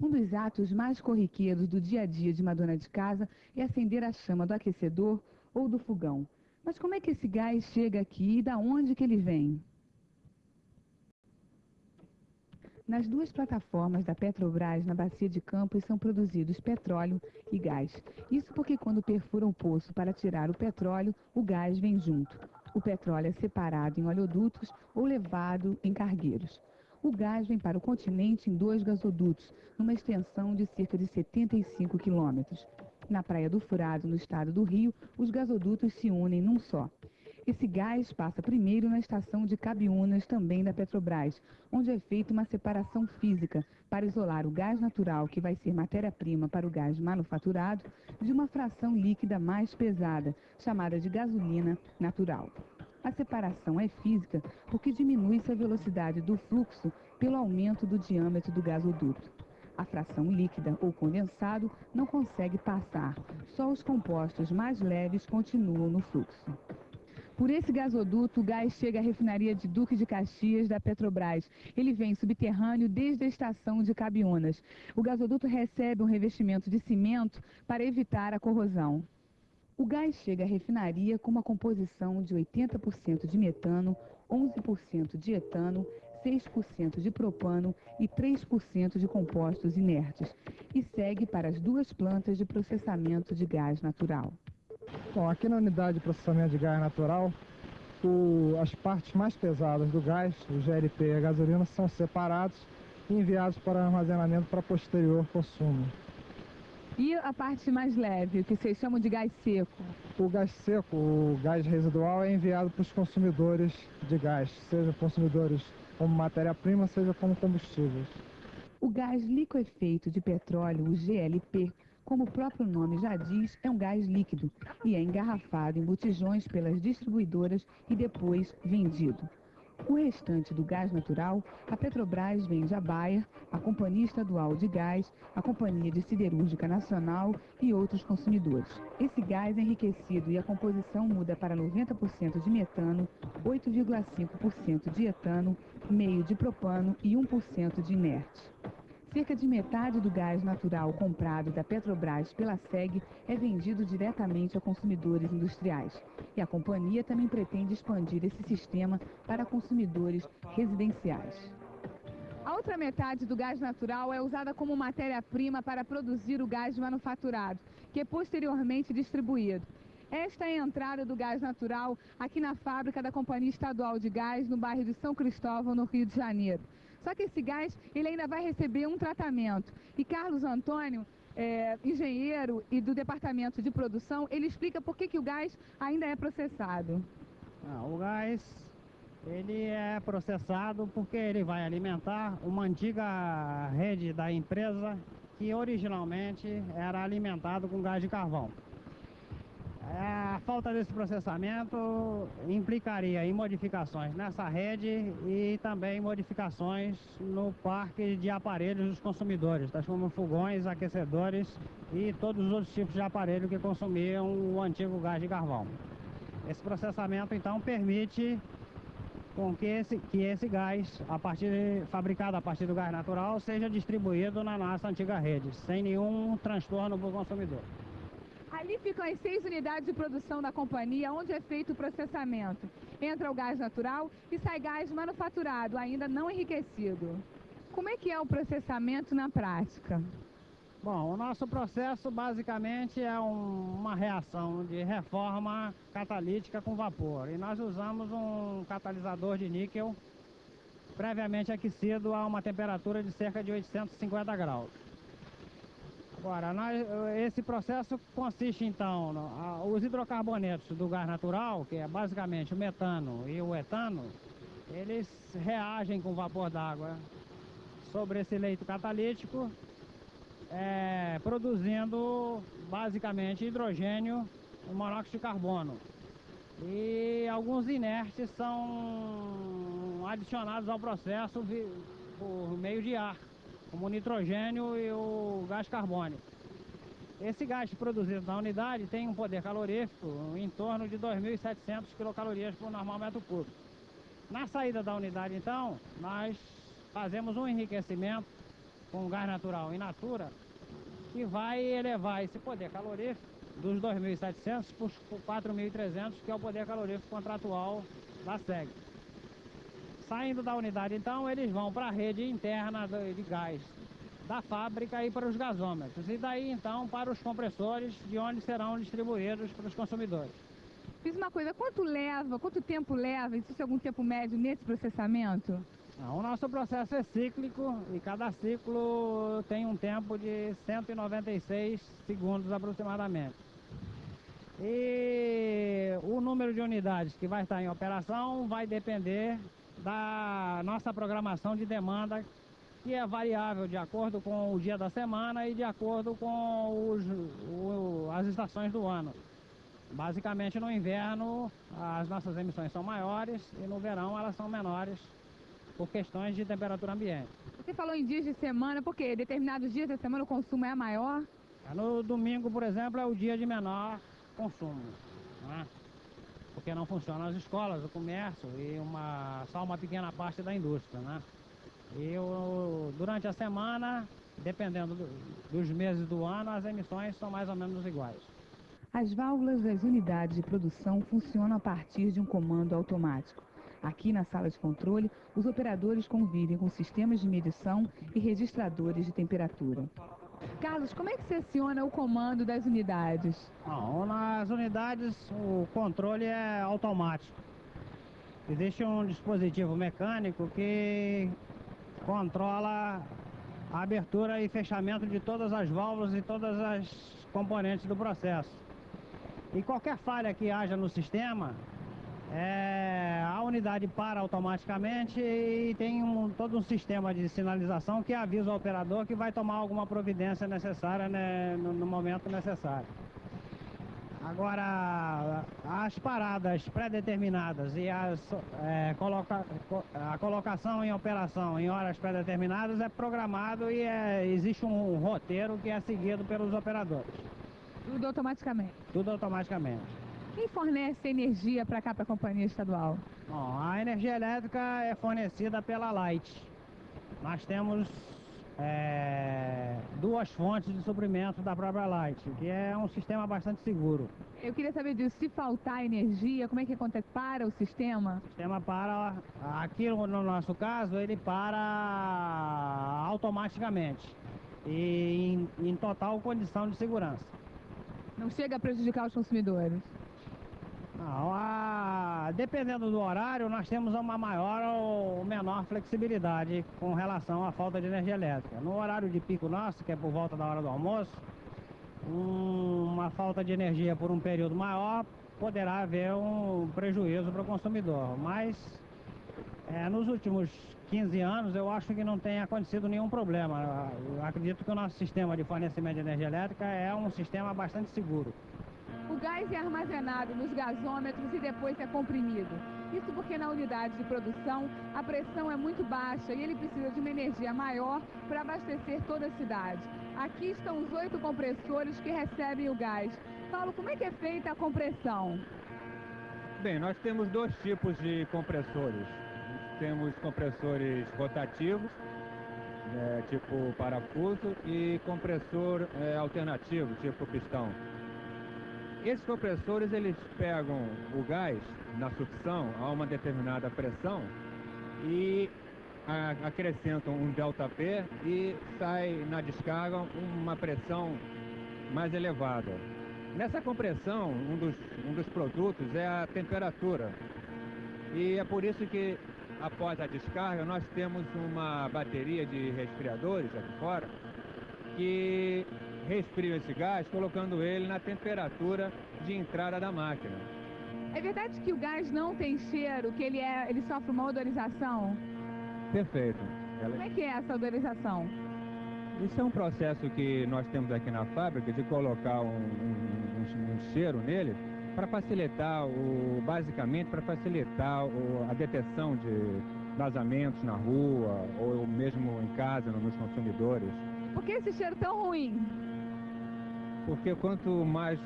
Um dos atos mais corriqueiros do dia a dia de uma dona de casa é acender a chama do aquecedor ou do fogão. Mas como é que esse gás chega aqui e da onde que ele vem? Nas duas plataformas da Petrobras, na Bacia de Campos, são produzidos petróleo e gás. Isso porque quando perfuram o poço para tirar o petróleo, o gás vem junto. O petróleo é separado em oleodutos ou levado em cargueiros. O gás vem para o continente em dois gasodutos, numa extensão de cerca de 75 quilômetros. Na Praia do Furado, no estado do Rio, os gasodutos se unem num só. Esse gás passa primeiro na estação de Cabiúnas, também da Petrobras, onde é feita uma separação física para isolar o gás natural, que vai ser matéria-prima para o gás manufaturado, de uma fração líquida mais pesada, chamada de gasolina natural. A separação é física porque diminui-se a velocidade do fluxo pelo aumento do diâmetro do gasoduto. A fração líquida ou condensado não consegue passar, só os compostos mais leves continuam no fluxo. Por esse gasoduto, o gás chega à refinaria de Duque de Caxias da Petrobras. Ele vem subterrâneo desde a estação de Cabiúnas. O gasoduto recebe um revestimento de cimento para evitar a corrosão. O gás chega à refinaria com uma composição de 80% de metano, 11% de etano, 6% de propano e 3% de compostos inertes, e segue para as duas plantas de processamento de gás natural. Bom, aqui na unidade de processamento de gás natural, as partes mais pesadas do gás, o GLP e a gasolina, são separados e enviados para armazenamento para posterior consumo. E a parte mais leve, o que vocês chamam de gás seco? O gás seco, o gás residual, é enviado para os consumidores de gás, seja consumidores como matéria-prima, seja como combustíveis. O gás liquefeito de petróleo, o GLP, como o próprio nome já diz, é um gás líquido e é engarrafado em botijões pelas distribuidoras e depois vendido. O restante do gás natural, a Petrobras vende à Bayer, a Companhia Estadual de Gás, a Companhia de Siderúrgica Nacional e outros consumidores. Esse gás é enriquecido e a composição muda para 90% de metano, 8,5% de etano, meio de propano e 1% de inerte. Cerca de metade do gás natural comprado da Petrobras pela SEG é vendido diretamente a consumidores industriais. E a companhia também pretende expandir esse sistema para consumidores residenciais. A outra metade do gás natural é usada como matéria-prima para produzir o gás manufaturado, que é posteriormente distribuído. Esta é a entrada do gás natural aqui na fábrica da Companhia Estadual de Gás, no bairro de São Cristóvão, no Rio de Janeiro. Só que esse gás, ele ainda vai receber um tratamento. E Carlos Antônio, engenheiro e do departamento de produção, ele explica por que o gás ainda é processado. O gás, ele é processado porque ele vai alimentar uma antiga rede da empresa que originalmente era alimentado com gás de carvão. A falta desse processamento implicaria em modificações nessa rede e também modificações no parque de aparelhos dos consumidores, tais como fogões, aquecedores e todos os outros tipos de aparelho que consumiam o antigo gás de carvão. Esse processamento então permite com que esse gás, fabricado a partir do gás natural, seja distribuído na nossa antiga rede, sem nenhum transtorno para o consumidor. Ali ficam as 6 unidades de produção da companhia, onde é feito o processamento. Entra o gás natural e sai gás manufaturado, ainda não enriquecido. Como é que é o processamento na prática? Bom, o nosso processo basicamente é uma reação de reforma catalítica com vapor. E nós usamos um catalisador de níquel previamente aquecido a uma temperatura de cerca de 850 graus. Agora, esse processo consiste então, os hidrocarbonetos do gás natural, que é basicamente o metano e o etano, eles reagem com vapor d'água sobre esse leito catalítico, produzindo basicamente hidrogênio e monóxido de carbono. E alguns inertes são adicionados ao processo por meio de ar, como o nitrogênio e o gás carbônico. Esse gás produzido na unidade tem um poder calorífico em torno de 2.700 quilocalorias por normal metro cúbico. Na saída da unidade, então, nós fazemos um enriquecimento com gás natural in natura, que vai elevar esse poder calorífico dos 2.700 para 4.300, que é o poder calorífico contratual da SEG. Saindo da unidade, então, eles vão para a rede interna de gás da fábrica e para os gasômetros, e daí, então, para os compressores, de onde serão distribuídos para os consumidores. Fiz uma coisa, quanto tempo leva, existe algum tempo médio nesse processamento? O nosso processo é cíclico e cada ciclo tem um tempo de 196 segundos aproximadamente. E o número de unidades que vai estar em operação vai depender da nossa programação de demanda, que é variável de acordo com o dia da semana e de acordo com as estações do ano. Basicamente, no inverno as nossas emissões são maiores e no verão elas são menores por questões de temperatura ambiente. Você falou em dias de semana, porque determinados dias da semana o consumo é maior? No domingo, por exemplo, é o dia de menor consumo, né? Porque não funcionam as escolas, o comércio e só uma pequena parte da indústria, né? E durante a semana, dependendo dos meses do ano, as emissões são mais ou menos iguais. As válvulas das unidades de produção funcionam a partir de um comando automático. Aqui na sala de controle, os operadores convivem com sistemas de medição e registradores de temperatura. Carlos, como é que se aciona o comando das unidades? Nas unidades o controle é automático. Existe um dispositivo mecânico que controla a abertura e fechamento de todas as válvulas e todas as componentes do processo. E qualquer falha que haja no sistema, a unidade para automaticamente e tem todo um sistema de sinalização que avisa o operador que vai tomar alguma providência necessária, né, no momento necessário. Agora, as paradas pré-determinadas e a colocação em operação em horas pré-determinadas é programado e existe um roteiro que é seguido pelos operadores. Tudo automaticamente? Tudo automaticamente. Quem fornece energia para cá, para a companhia estadual? A energia elétrica é fornecida pela Light. Nós temos duas fontes de suprimento da própria Light, que é um sistema bastante seguro. Eu queria saber disso, se faltar energia, como é que acontece? Para o sistema? O sistema para, aqui no nosso caso, ele para automaticamente e em total condição de segurança. Não chega a prejudicar os consumidores? Não, dependendo do horário, nós temos uma maior ou menor flexibilidade com relação à falta de energia elétrica. No horário de pico nosso, que é por volta da hora do almoço, uma falta de energia por um período maior poderá haver um prejuízo para o consumidor. Mas nos últimos 15 anos eu acho que não tem acontecido nenhum problema. Eu acredito que o nosso sistema de fornecimento de energia elétrica é um sistema bastante seguro. O gás é armazenado nos gasômetros e depois é comprimido. Isso porque na unidade de produção a pressão é muito baixa e ele precisa de uma energia maior para abastecer toda a cidade. Aqui estão os 8 compressores que recebem o gás. Paulo, como é que é feita a compressão? Bem, nós temos dois tipos de compressores. Temos compressores rotativos, tipo parafuso, e compressor alternativo, tipo pistão. Esses compressores, eles pegam o gás na sucção a uma determinada pressão e acrescentam um ΔP e sai na descarga uma pressão mais elevada. Nessa compressão, um dos produtos é a temperatura. E é por isso que, após a descarga, nós temos uma bateria de resfriadores aqui fora que resfriam esse gás, colocando ele na temperatura de entrada da máquina. É verdade que o gás não tem cheiro, que ele sofre uma odorização? Perfeito. Como é que é essa odorização? Isso é um processo que nós temos aqui na fábrica de colocar um cheiro nele para facilitar, basicamente para facilitar a detecção de vazamentos na rua ou mesmo em casa, nos consumidores. Por que esse cheiro tão ruim? Porque quanto mais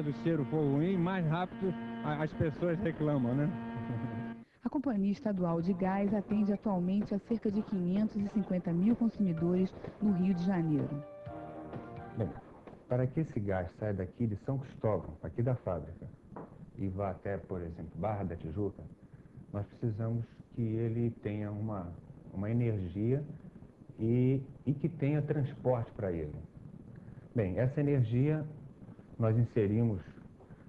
o cheiro for ruim, mais rápido as pessoas reclamam, né? A Companhia Estadual de Gás atende atualmente a cerca de 550 mil consumidores no Rio de Janeiro. Bem, para que esse gás saia daqui de São Cristóvão, aqui da fábrica, e vá até, por exemplo, Barra da Tijuca, nós precisamos que ele tenha uma energia e que tenha transporte para ele. Bem, essa energia nós inserimos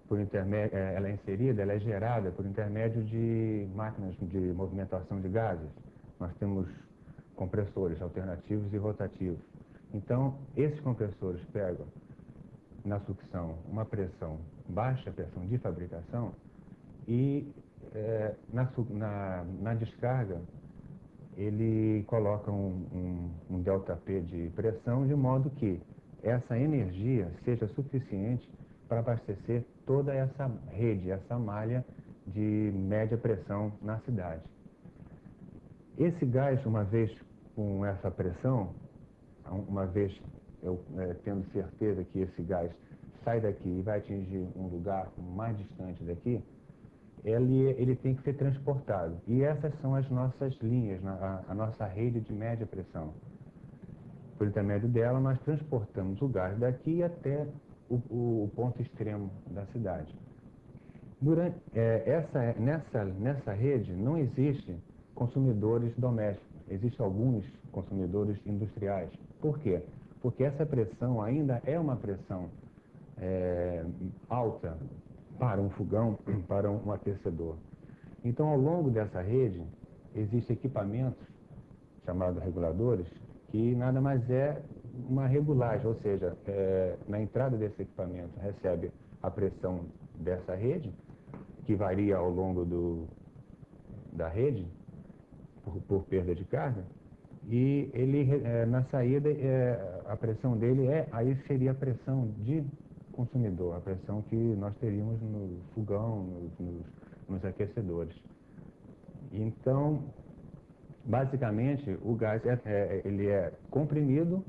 por intermédio, ela é gerada por intermédio de máquinas de movimentação de gases. Nós temos compressores alternativos e rotativos. Então, esses compressores pegam na sucção uma pressão, baixa pressão de fabricação, e na descarga ele coloca um ΔP de pressão, de modo que essa energia seja suficiente para abastecer toda essa rede, essa malha de média pressão na cidade. Esse gás, uma vez com essa pressão, uma vez eu tendo certeza que esse gás sai daqui e vai atingir um lugar mais distante daqui, ele tem que ser transportado. E essas são as nossas linhas, a nossa rede de média pressão. Por intermédio dela, nós transportamos o gás daqui até o ponto extremo da cidade. Nessa rede não existe consumidores domésticos, existem alguns consumidores industriais. Por quê? Porque essa pressão ainda é uma pressão alta para um fogão, para um aquecedor. Então, ao longo dessa rede, existem equipamentos, chamados reguladores, que nada mais é uma regulagem, ou seja, na entrada desse equipamento recebe a pressão dessa rede, que varia ao longo da rede, por perda de carga, e na saída, a pressão dele aí seria a pressão de consumidor, a pressão que nós teríamos no fogão, nos aquecedores. Então, basicamente, o gás ele é comprimido,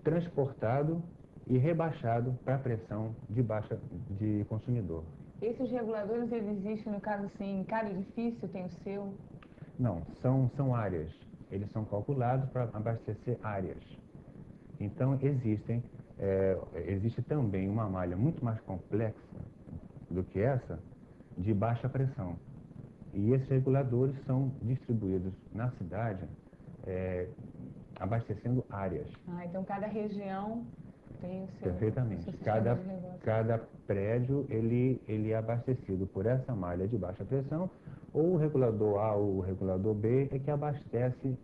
transportado e rebaixado para a pressão de consumidor. Esses reguladores, eles existem, no caso assim, em cada edifício tem o seu? Não, são áreas. Eles são calculados para abastecer áreas. Então, existe também uma malha muito mais complexa do que essa, de baixa pressão. E esses reguladores são distribuídos na cidade, abastecendo áreas. Então cada região tem o seu... Perfeitamente. O seu Cada prédio ele é abastecido por essa malha de baixa pressão, ou o regulador A ou o regulador B é que abastece